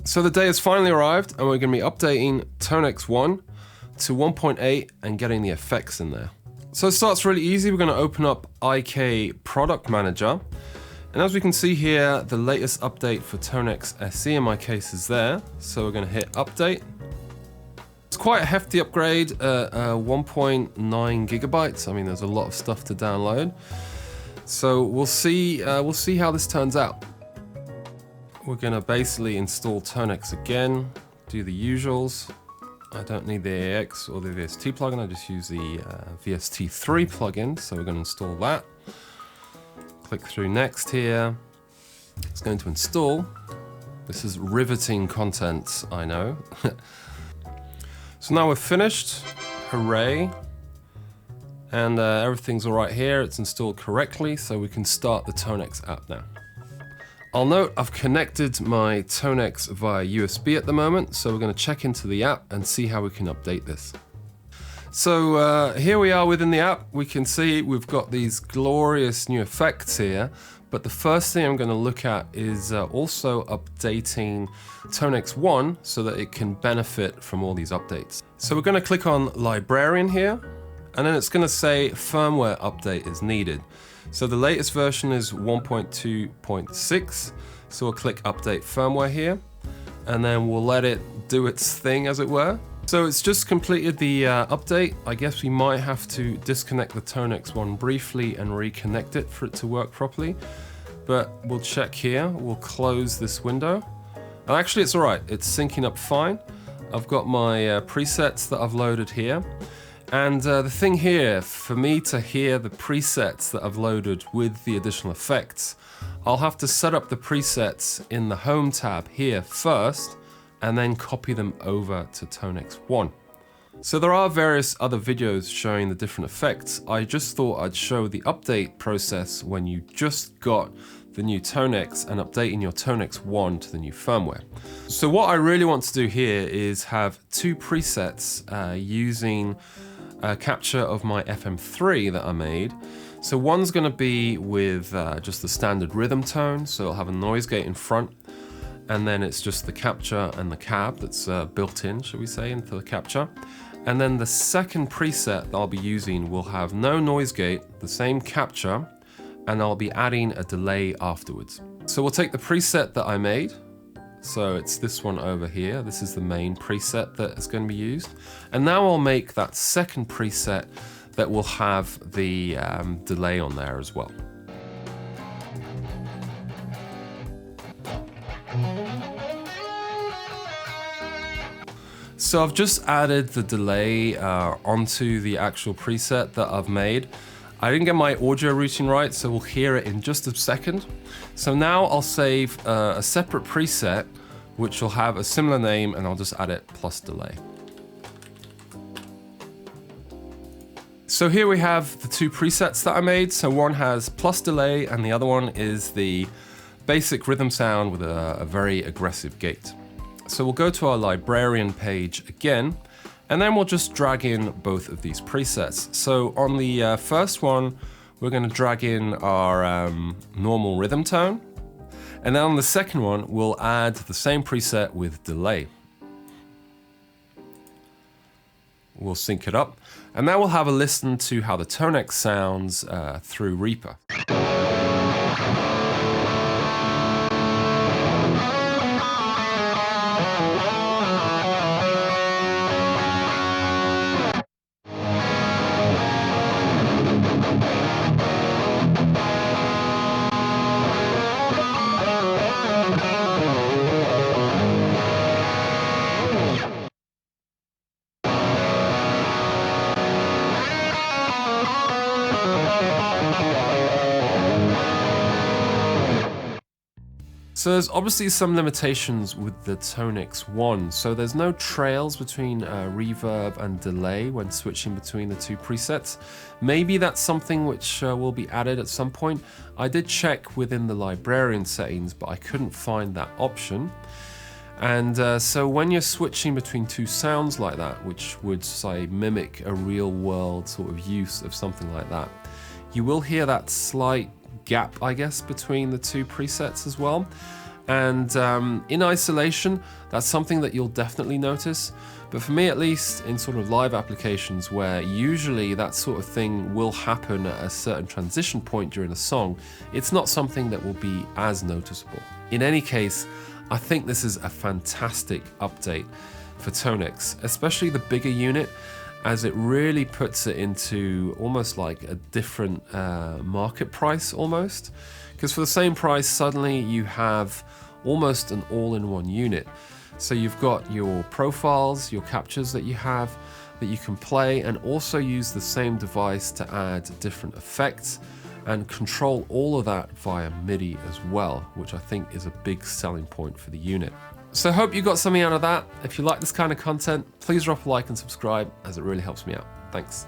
So the day has finally arrived and we're going to be updating Tonex One to 1.8 and getting the effects in there. So it starts really easy. We're going to open up Ik Product Manager. And as we can see here, the latest update for Tonex SE in my case is there. So we're going to hit update. It's quite a hefty upgrade, 1.9 gigabytes. I mean, there's a lot of stuff to download. So we'll see how this turns out. We're going to basically install Tonex again, do the usuals. I don't need the AX or the VST plugin, I just use the VST3 plugin, so we're going to install that. Click through next here. It's going to install. This is riveting content, I know. So now we're finished, hooray. And everything's all right here, it's installed correctly, so we can start the Tonex app now. I'll note I've connected my Tonex via USB at the moment, so we're going to check into the app and see how we can update this. So here we are within the app. We can see we've got these glorious new effects here, but the first thing I'm going to look at is also updating Tonex One so that it can benefit from all these updates. So we're going to click on Librarian here, and then it's going to say firmware update is needed. So the latest version is 1.2.6. So we'll click update firmware here, and then we'll let it do its thing, as it were. So it's just completed the update. I guess we might have to disconnect the Tonex One briefly and reconnect it for it to work properly. But we'll check here. We'll close this window. And actually it's all right. It's syncing up fine. I've got my presets that I've loaded here. And the thing here, for me to hear the presets that I've loaded with the additional effects, I'll have to set up the presets in the Home tab here first, and then copy them over to Tonex One. So there are various other videos showing the different effects. I just thought I'd show the update process when you just got the new Tonex and updating your Tonex One to the new firmware. So what I really want to do here is have two presets using a capture of my FM3 that I made. So one's going to be with just the standard rhythm tone, so it'll have a noise gate in front, and then it's just the capture and the cab that's built in, shall we say, into the capture. And then the second preset that I'll be using will have no noise gate, the same capture, and I'll be adding a delay afterwards. So we'll take the preset that I made. So it's this one over here. This is the main preset that is going to be used. And now I'll make that second preset that will have the delay on there as well. So I've just added the delay onto the actual preset that I've made. I didn't get my audio routing right, so we'll hear it in just a second. So now I'll save a separate preset, which will have a similar name, and I'll just add it plus delay. So here we have the two presets that I made. So one has plus delay, and the other one is the basic rhythm sound with a very aggressive gate. So we'll go to our librarian page again, and then we'll just drag in both of these presets. So on the first one, we're going to drag in our normal rhythm tone. And then on the second one, we'll add the same preset with delay. We'll sync it up. And now we'll have a listen to how the Tonex sounds through Reaper. So there's obviously some limitations with the Tonex One. So there's no trails between reverb and delay when switching between the two presets. Maybe that's something which will be added at some point. I did check within the librarian settings, but I couldn't find that option. And so when you're switching between two sounds like that, which would say mimic a real world sort of use of something like that, you will hear that slight gap, I guess, between the two presets as well. And in isolation, that's something that you'll definitely notice. But for me, at least, in sort of live applications where usually that sort of thing will happen at a certain transition point during a song, it's not something that will be as noticeable. In any case, I think this is a fantastic update for Tonex, especially the bigger unit, as it really puts it into almost like a different market price almost. Because for the same price, suddenly you have almost an all-in-one unit. So you've got your profiles, your captures that you have that you can play, and also use the same device to add different effects and control all of that via MIDI as well, which I think is a big selling point for the unit. So I hope you got something out of that. If you like this kind of content, please drop a like and subscribe, as it really helps me out. Thanks.